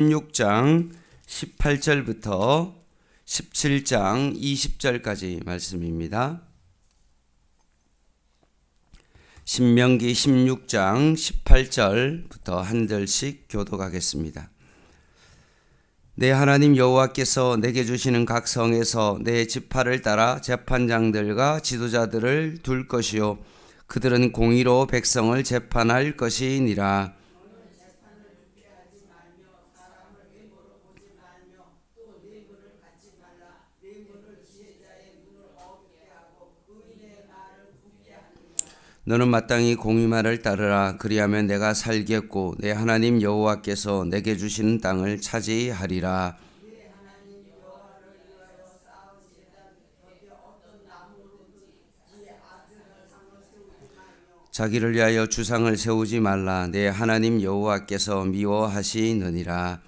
16장 18절부터 17장 20절까지 말씀입니다. 신명기 16장 18절부터 한 절씩 교독하겠습니다. 내 하나님 여호와께서 내게 주시는 각 성에서 내 지파를 따라 재판장들과 지도자들을 둘 것이요 그들은 공의로 백성을 재판할 것이니라. 너는 마땅히 공의만을 따르라. 그리하면 내가 살겠고 내 하나님 여호와께서 내게 주시는 땅을 차지하리라. 자기를 위하여 주상을 세우지 말라. 내 하나님 여호와께서 미워하시느니라.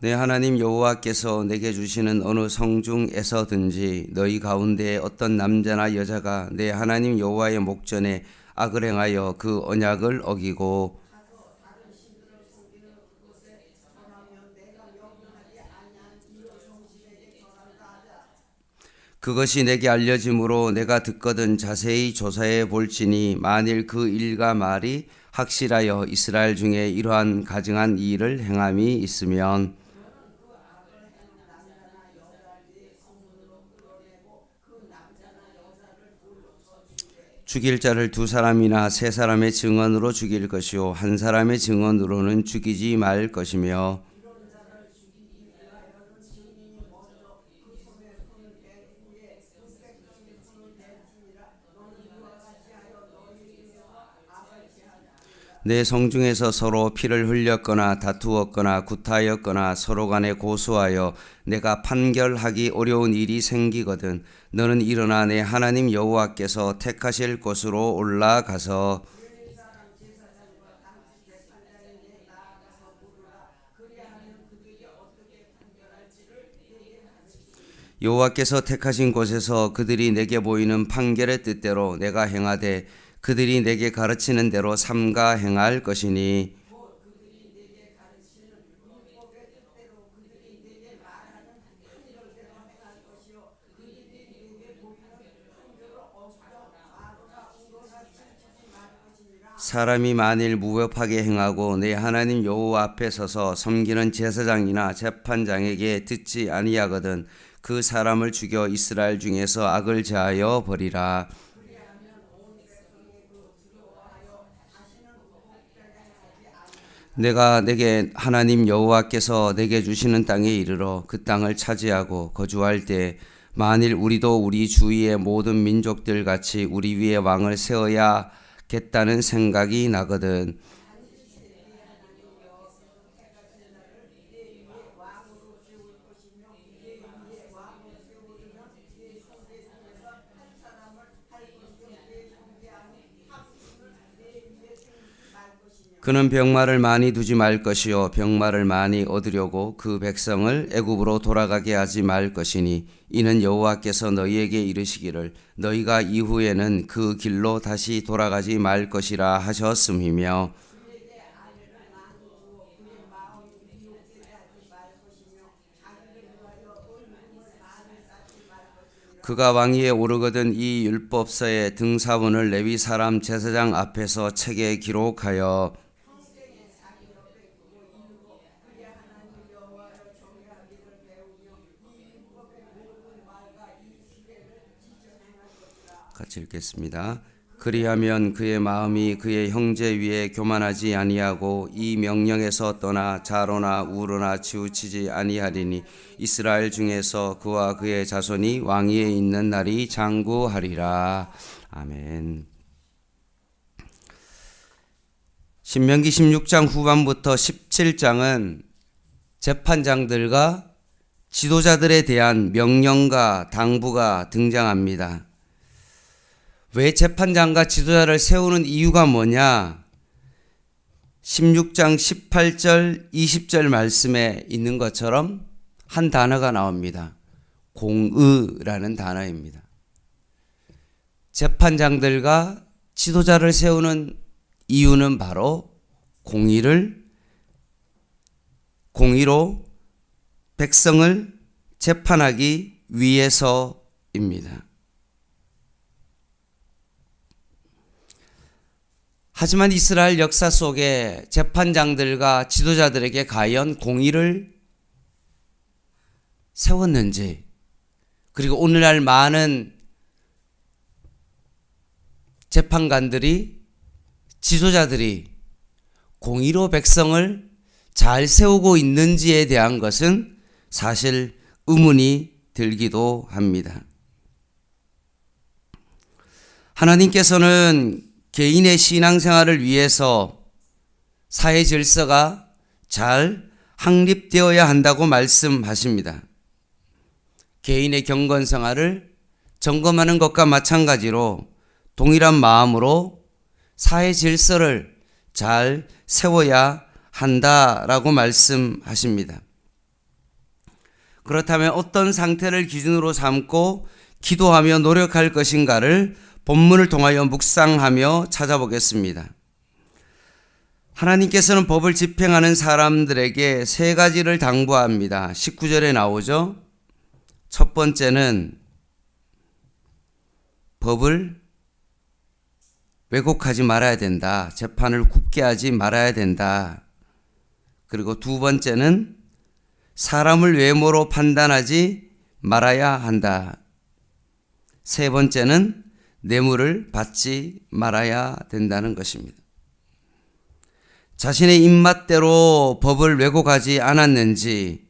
내 하나님 여호와께서 내게 주시는 어느 성중에서든지 너희 가운데 어떤 남자나 여자가 내 하나님 여호와의 목전에 악을 행하여 그 언약을 어기고 그것이 내게 알려짐으로 내가 듣거든 자세히 조사해 볼지니 만일 그 일과 말이 확실하여 이스라엘 중에 이러한 가증한 일을 행함이 있으면 죽일 자를 두 사람이나 세 사람의 증언으로 죽일 것이요 한 사람의 증언으로는 죽이지 말 것이며 내 성중에서 서로 피를 흘렸거나 다투었거나 구타하였거나 서로 간에 고소하여 내가 판결하기 어려운 일이 생기거든 너는 일어나 내 하나님 여호와께서 택하실 곳으로 올라가서 여호와께서 택하신 곳에서 그들이 내게 보이는 판결의 뜻대로 내가 행하되 그들이 내게 가르치는 대로 삼가 행할 것이니 사람이 만일 무법하게 행하고 내 하나님 여호와 앞에 서서 섬기는 제사장이나 재판장에게 듣지 아니하거든 그 사람을 죽여 이스라엘 중에서 악을 제하여 버리라. 내가 내게 하나님 여호와께서 내게 주시는 땅에 이르러 그 땅을 차지하고 거주할 때 만일 우리도 우리 주위의 모든 민족들 같이 우리 위에 왕을 세워야겠다는 생각이 나거든. 그는 병마를 많이 두지 말 것이요 병마를 많이 얻으려고 그 백성을 애굽으로 돌아가게 하지 말 것이니 이는 여호와께서 너희에게 이르시기를 너희가 이후에는 그 길로 다시 돌아가지 말 것이라 하셨음이며 그가 왕위에 오르거든 이 율법서의 등사본을 레위 사람 제사장 앞에서 책에 기록하여 같이 읽겠습니다. 그리하면 그의 마음이 그의 형제 위에 교만하지 아니하고 이 명령에서 떠나 좌로나 우로나 치우치지 아니하리니 이스라엘 중에서 그와 그의 자손이 왕위에 있는 날이 장구하리라. 아멘. 신명기 16장 후반부터 17장은 재판장들과 지도자들에 대한 명령과 당부가 등장합니다. 왜 재판장과 지도자를 세우는 이유가 뭐냐? 16장 18절 20절 말씀에 있는 것처럼 한 단어가 나옵니다. 공의라는 단어입니다. 재판장들과 지도자를 세우는 이유는 바로 공의로 백성을 재판하기 위해서입니다. 하지만 이스라엘 역사 속에 재판장들과 지도자들에게 과연 공의를 세웠는지, 그리고 오늘날 많은 재판관들이, 지도자들이 공의로 백성을 잘 세우고 있는지에 대한 것은 사실 의문이 들기도 합니다. 하나님께서는 개인의 신앙생활을 위해서 사회 질서가 잘 확립되어야 한다고 말씀하십니다. 개인의 경건 생활을 점검하는 것과 마찬가지로 동일한 마음으로 사회 질서를 잘 세워야 한다라고 말씀하십니다. 그렇다면 어떤 상태를 기준으로 삼고 기도하며 노력할 것인가를 본문을 통하여 묵상하며 찾아보겠습니다. 하나님께서는 법을 집행하는 사람들에게 세 가지를 당부합니다. 19절에 나오죠. 첫 번째는 법을 왜곡하지 말아야 된다. 재판을 굽게 하지 말아야 된다. 그리고 두 번째는 사람을 외모로 판단하지 말아야 한다. 세 번째는 뇌물을 받지 말아야 된다는 것입니다. 자신의 입맛대로 법을 왜곡하지 않았는지,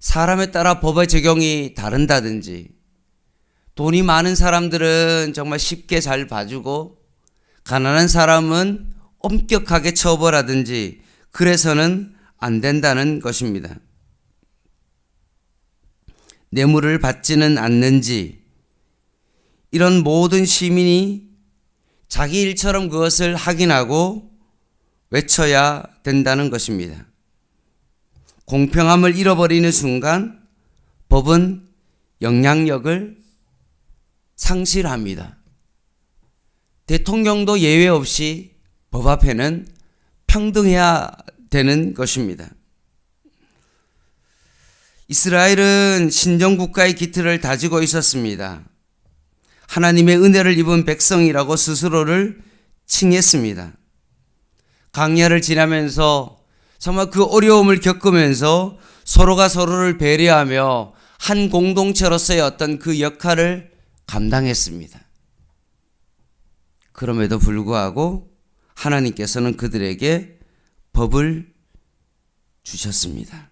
사람에 따라 법의 적용이 다른다든지, 돈이 많은 사람들은 정말 쉽게 잘 봐주고 가난한 사람은 엄격하게 처벌하든지 그래서는 안 된다는 것입니다. 뇌물을 받지는 않는지, 이런 모든 시민이 자기 일처럼 그것을 확인하고 외쳐야 된다는 것입니다. 공평함을 잃어버리는 순간 법은 영향력을 상실합니다. 대통령도 예외 없이 법 앞에는 평등해야 되는 것입니다. 이스라엘은 신정국가의 기틀을 다지고 있었습니다. 하나님의 은혜를 입은 백성이라고 스스로를 칭했습니다. 광야를 지나면서 정말 그 어려움을 겪으면서 서로가 서로를 배려하며 한 공동체로서의 어떤 그 역할을 감당했습니다. 그럼에도 불구하고 하나님께서는 그들에게 법을 주셨습니다.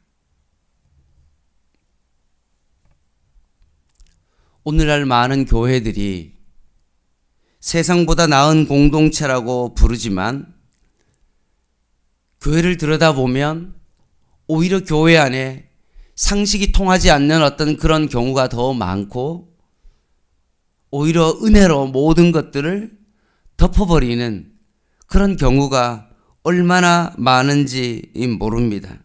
오늘날 많은 교회들이 세상보다 나은 공동체라고 부르지만 교회를 들여다보면 오히려 교회 안에 상식이 통하지 않는 어떤 그런 경우가 더 많고 오히려 은혜로 모든 것들을 덮어버리는 그런 경우가 얼마나 많은지 모릅니다.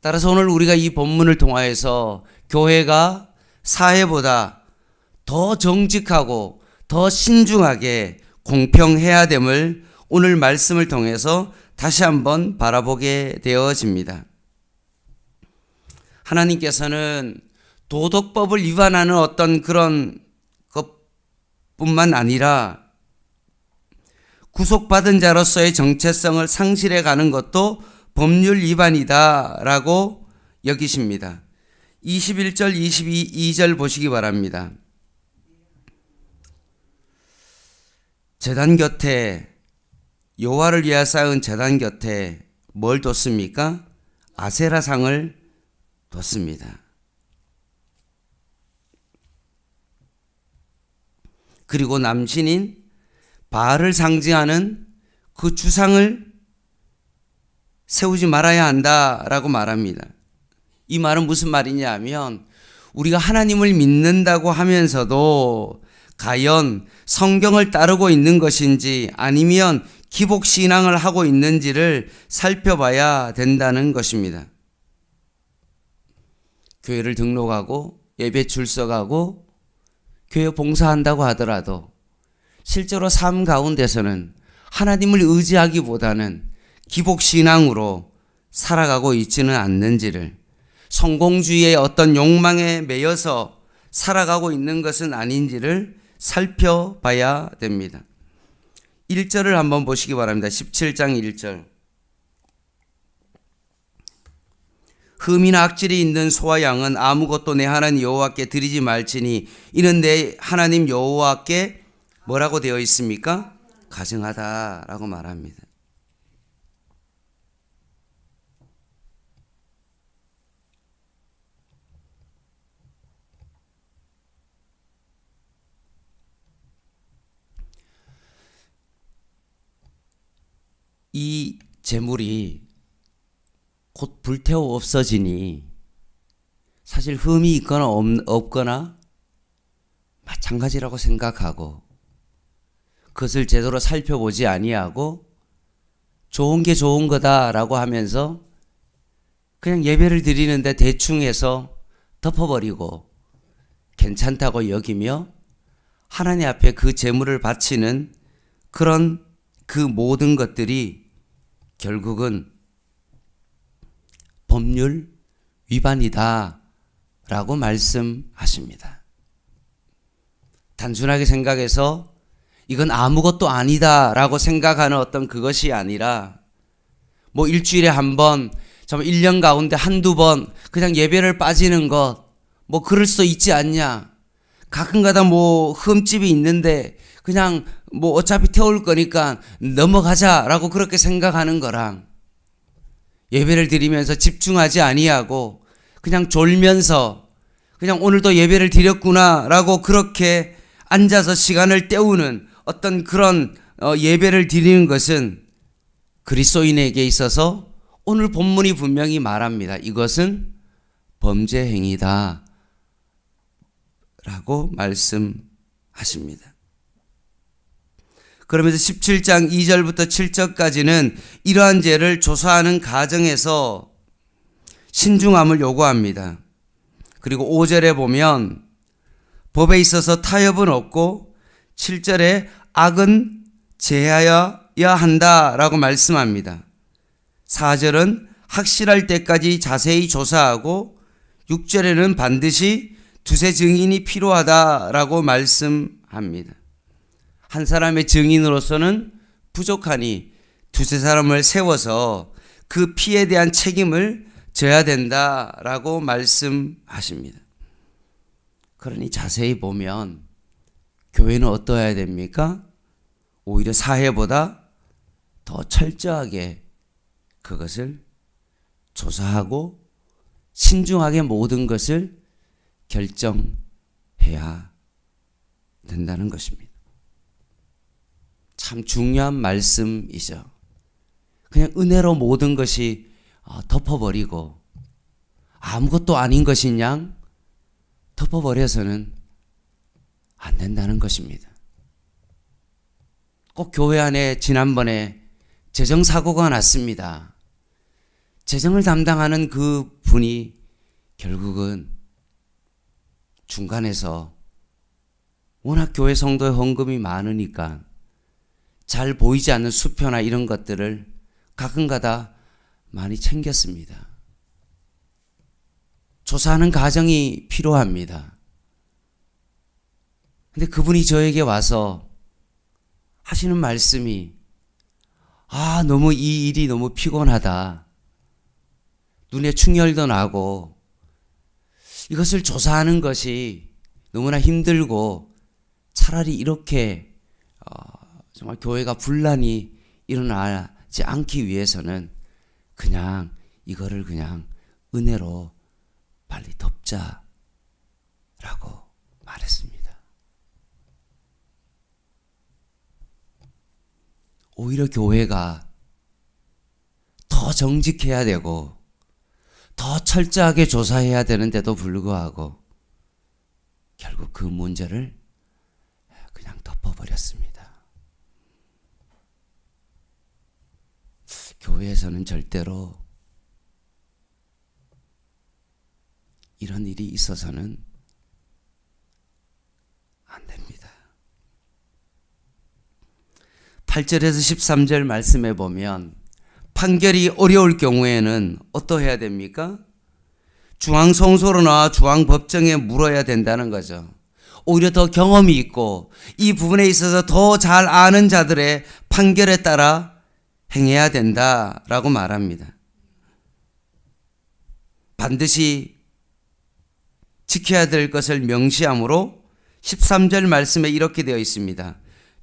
따라서 오늘 우리가 이 본문을 통하여서 교회가 사회보다 더 정직하고 더 신중하게 공평해야 됨을 오늘 말씀을 통해서 다시 한번 바라보게 되어집니다. 하나님께서는 도덕법을 위반하는 어떤 그런 것뿐만 아니라 구속받은 자로서의 정체성을 상실해 가는 것도 법률 위반이다라고 여기십니다. 21절, 22절 보시기 바랍니다. 제단 곁에, 여호와를 위하여 쌓은 제단 곁에 뭘 뒀습니까? 아세라상을 뒀습니다. 그리고 남신인 바알을 상징하는 그 주상을 세우지 말아야 한다라고 말합니다. 이 말은 무슨 말이냐 하면 우리가 하나님을 믿는다고 하면서도 과연 성경을 따르고 있는 것인지 아니면 기복신앙을 하고 있는지를 살펴봐야 된다는 것입니다. 교회를 등록하고 예배 출석하고 교회 봉사한다고 하더라도 실제로 삶 가운데서는 하나님을 의지하기보다는 기복신앙으로 살아가고 있지는 않는지를, 성공주의의 어떤 욕망에 매여서 살아가고 있는 것은 아닌지를 살펴봐야 됩니다. 1절을 한번 보시기 바랍니다. 17장 1절. 흠이나 악질이 있는 소와 양은 아무것도 내 하나님 여호와께 드리지 말지니 이는 내 하나님 여호와께 뭐라고 되어 있습니까? 가증하다라고 말합니다. 이 재물이 곧 불태워 없어지니 사실 흠이 있거나 없거나 마찬가지라고 생각하고 그것을 제대로 살펴보지 아니하고 좋은 게 좋은 거다라고 하면서 그냥 예배를 드리는데 대충 해서 덮어버리고 괜찮다고 여기며 하나님 앞에 그 재물을 바치는 그런 그 모든 것들이 결국은 법률 위반이다 라고 말씀하십니다. 단순하게 생각해서 이건 아무것도 아니다 라고 생각하는 어떤 그것이 아니라 뭐 일주일에 한 번, 1년 가운데 한두 번 그냥 예배를 빠지는 것, 뭐 그럴 수도 있지 않냐. 가끔가다 뭐 흠집이 있는데 그냥 뭐 어차피 태울 거니까 넘어가자라고 그렇게 생각하는 거랑 예배를 드리면서 집중하지 아니하고 그냥 졸면서 그냥 오늘도 예배를 드렸구나라고 그렇게 앉아서 시간을 때우는 어떤 그런 예배를 드리는 것은 그리스도인에게 있어서 오늘 본문이 분명히 말합니다. 이것은 범죄 행위다 라고 말씀하십니다. 그러면서 17장 2절부터 7절까지는 이러한 죄를 조사하는 과정에서 신중함을 요구합니다. 그리고 5절에 보면 법에 있어서 타협은 없고 7절에 악은 제하여야 한다라고 말씀합니다. 4절은 확실할 때까지 자세히 조사하고 6절에는 반드시 두세 증인이 필요하다라고 말씀합니다. 한 사람의 증인으로서는 부족하니 두세 사람을 세워서 그 피에 대한 책임을 져야 된다라고 말씀하십니다. 그러니 자세히 보면 교회는 어떠해야 됩니까? 오히려 사회보다 더 철저하게 그것을 조사하고 신중하게 모든 것을 결정해야 된다는 것입니다. 참 중요한 말씀이죠. 그냥 은혜로 모든 것이 덮어버리고 아무것도 아닌 것인 양 덮어버려서는 안 된다는 것입니다. 꼭 교회 안에 지난번에 재정사고가 났습니다. 재정을 담당하는 그 분이 결국은 중간에서 워낙 교회 성도의 헌금이 많으니까 잘 보이지 않는 수표나 이런 것들을 가끔가다 많이 챙겼습니다. 조사하는 과정이 필요합니다. 근데 그분이 저에게 와서 하시는 말씀이 너무 이 일이 너무 피곤하다. 눈에 충혈도 나고 이것을 조사하는 것이 너무나 힘들고 차라리 이렇게 정말 교회가 분란이 일어나지 않기 위해서는 그냥 이거를 그냥 은혜로 빨리 덮자라고 말했습니다. 오히려 교회가 더 정직해야 되고 더 철저하게 조사해야 되는데도 불구하고 결국 그 문제를 그냥 덮어버렸습니다. 교회에서는 절대로 이런 일이 있어서는 8절에서 13절 말씀해 보면 판결이 어려울 경우에는 어떠해야 됩니까? 중앙성소로나 중앙법정에 물어야 된다는 거죠. 오히려 더 경험이 있고 이 부분에 있어서 더 잘 아는 자들의 판결에 따라 행해야 된다라고 말합니다. 반드시 지켜야 될 것을 명시하므로 13절 말씀에 이렇게 되어 있습니다.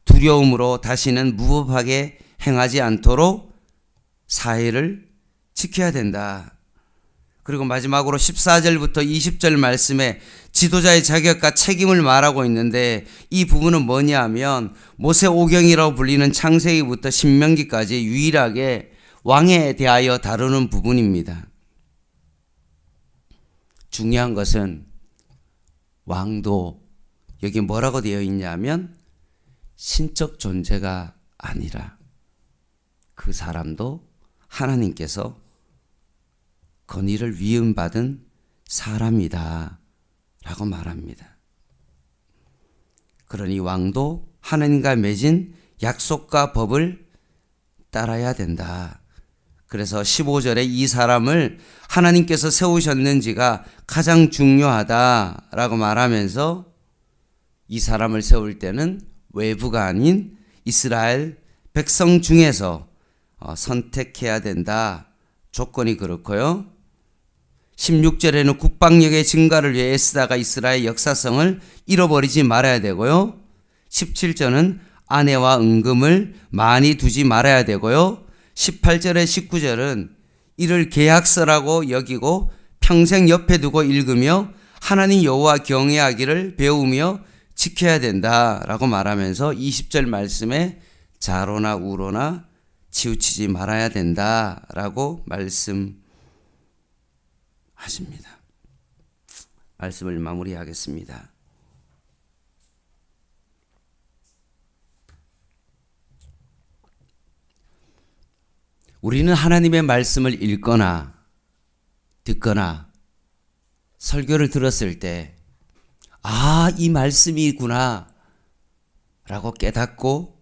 두려움으로 다시는 무법하게 행하지 않도록 사회를 지켜야 된다. 그리고 마지막으로 14절부터 20절 말씀에 지도자의 자격과 책임을 말하고 있는데 이 부분은 뭐냐 하면 모세오경이라고 불리는 창세기부터 신명기까지 유일하게 왕에 대하여 다루는 부분입니다. 중요한 것은 왕도 여기 뭐라고 되어 있냐면 신적 존재가 아니라 그 사람도 하나님께서 건의를 위임받은 사람이다 라고 말합니다. 그러니 왕도 하나님과 맺은 약속과 법을 따라야 된다. 그래서 15절에 이 사람을 하나님께서 세우셨는지가 가장 중요하다라고 말하면서 이 사람을 세울 때는 외부가 아닌 이스라엘 백성 중에서 선택해야 된다. 조건이 그렇고요. 16절에는 국방력의 증가를 위해 애쓰다가 이스라엘 역사성을 잃어버리지 말아야 되고요. 17절은 아내와 은금을 많이 두지 말아야 되고요. 18절에 19절은 이를 계약서라고 여기고 평생 옆에 두고 읽으며 하나님 여호와 경외하기를 배우며 지켜야 된다라고 말하면서 20절 말씀에 자로나 우로나 치우치지 말아야 된다라고 말씀하십니다. 말씀을 마무리하겠습니다. 우리는 하나님의 말씀을 읽거나 듣거나 설교를 들었을 때 이 말씀이구나 라고 깨닫고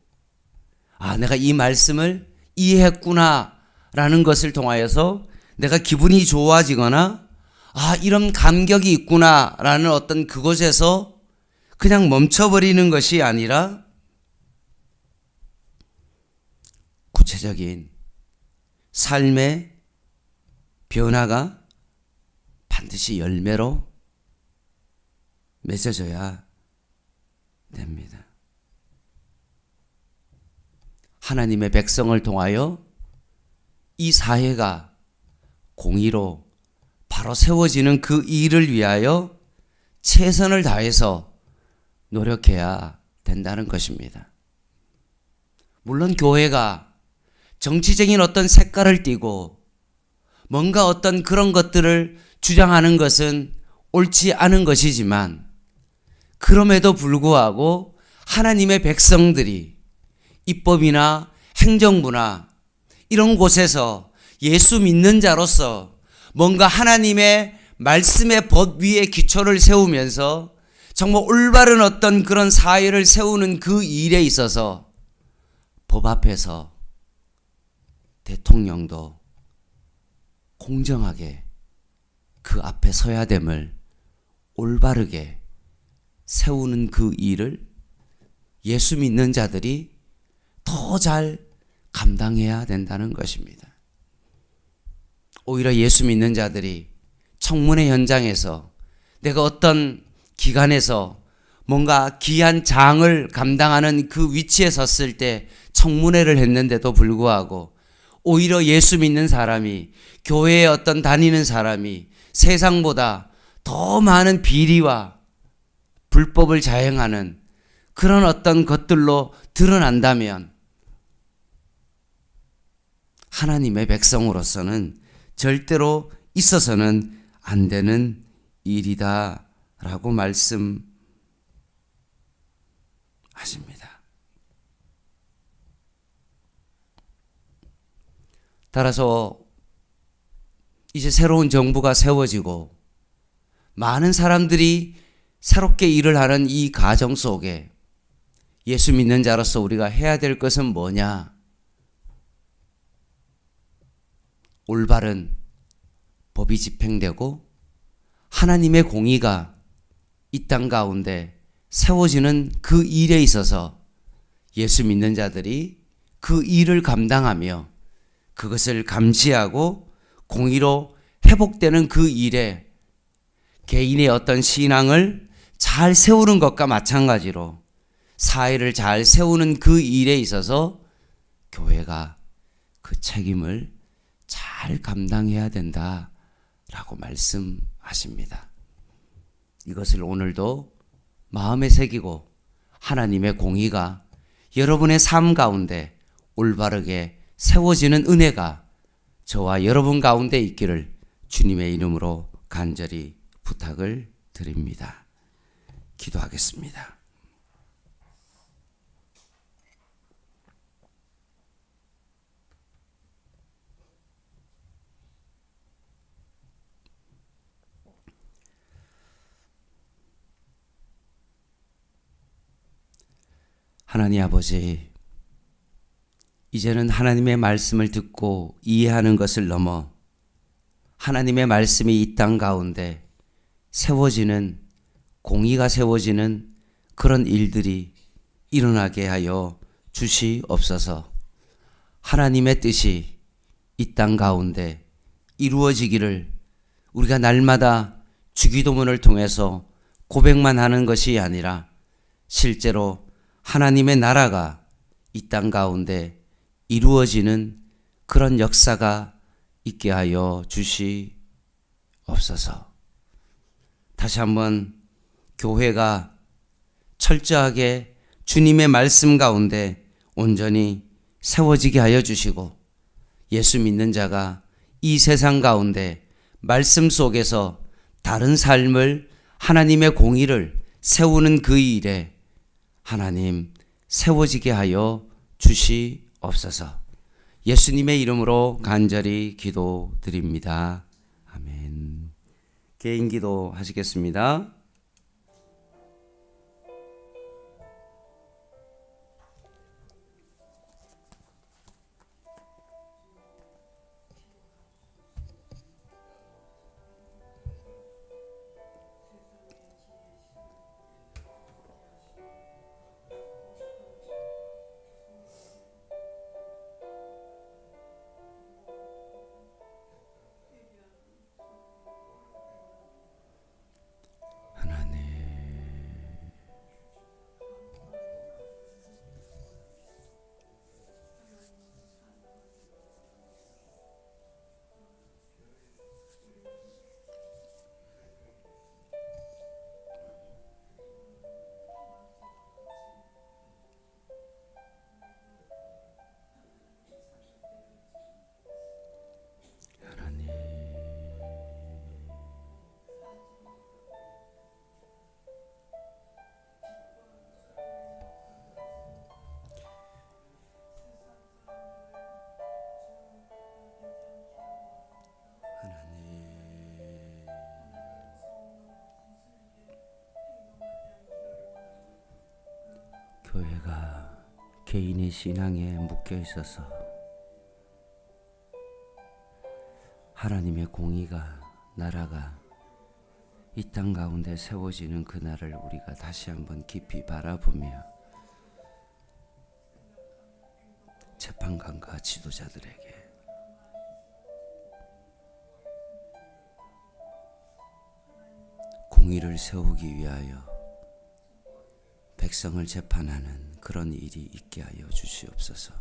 내가 이 말씀을 이해했구나 라는 것을 통하여서 내가 기분이 좋아지거나 이런 감격이 있구나 라는 어떤 그곳에서 그냥 멈춰버리는 것이 아니라 구체적인 삶의 변화가 반드시 열매로 맺어져야 됩니다. 하나님의 백성을 통하여 이 사회가 공의로 바로 세워지는 그 일을 위하여 최선을 다해서 노력해야 된다는 것입니다. 물론 교회가 정치적인 어떤 색깔을 띠고 뭔가 어떤 그런 것들을 주장하는 것은 옳지 않은 것이지만 그럼에도 불구하고 하나님의 백성들이 입법이나 행정부나 이런 곳에서 예수 믿는 자로서 뭔가 하나님의 말씀의 법 위에 기초를 세우면서 정말 올바른 어떤 그런 사회를 세우는 그 일에 있어서 법 앞에서 대통령도 공정하게 그 앞에 서야 됨을 올바르게 세우는 그 일을 예수 믿는 자들이 더 잘 감당해야 된다는 것입니다. 오히려 예수 믿는 자들이 청문회 현장에서 내가 어떤 기관에서 뭔가 귀한 장을 감당하는 그 위치에 섰을 때 청문회를 했는데도 불구하고 오히려 예수 믿는 사람이 교회에 어떤 다니는 사람이 세상보다 더 많은 비리와 불법을 자행하는 그런 어떤 것들로 드러난다면 하나님의 백성으로서는 절대로 있어서는 안 되는 일이다 라고 말씀하십니다. 따라서 이제 새로운 정부가 세워지고 많은 사람들이 새롭게 일을 하는 이 과정 속에 예수 믿는 자로서 우리가 해야 될 것은 뭐냐? 올바른 법이 집행되고 하나님의 공의가 이 땅 가운데 세워지는 그 일에 있어서 예수 믿는 자들이 그 일을 감당하며 그것을 감시하고 공의로 회복되는 그 일에 개인의 어떤 신앙을 잘 세우는 것과 마찬가지로 사회를 잘 세우는 그 일에 있어서 교회가 그 책임을 잘 감당해야 된다라고 말씀하십니다. 이것을 오늘도 마음에 새기고 하나님의 공의가 여러분의 삶 가운데 올바르게 세워지는 은혜가 저와 여러분 가운데 있기를 주님의 이름으로 간절히 부탁을 드립니다. 기도하겠습니다. 하나님 아버지, 이제는 하나님의 말씀을 듣고 이해하는 것을 넘어 하나님의 말씀이 이 땅 가운데 세워지는, 공의가 세워지는 그런 일들이 일어나게 하여 주시옵소서. 하나님의 뜻이 이 땅 가운데 이루어지기를 우리가 날마다 주기도문을 통해서 고백만 하는 것이 아니라 실제로 하나님의 나라가 이 땅 가운데 이루어지는 그런 역사가 있게 하여 주시옵소서. 다시 한번 교회가 철저하게 주님의 말씀 가운데 온전히 세워지게 하여 주시고 예수 믿는 자가 이 세상 가운데 말씀 속에서 다른 삶을 하나님의 공의를 세우는 그 일에 하나님 세워지게 하여 주시옵소서. 예수님의 이름으로 간절히 기도드립니다. 아멘. 개인 기도 하시겠습니다. 교회가 개인의 신앙에 묶여 있어서 하나님의 공의가, 나라가 이 땅 가운데 세워지는 그날을 우리가 다시 한번 깊이 바라보며 재판관과 지도자들에게 공의를 세우기 위하여 백성을 재판하는 그런 일이 있게 하여 주시옵소서.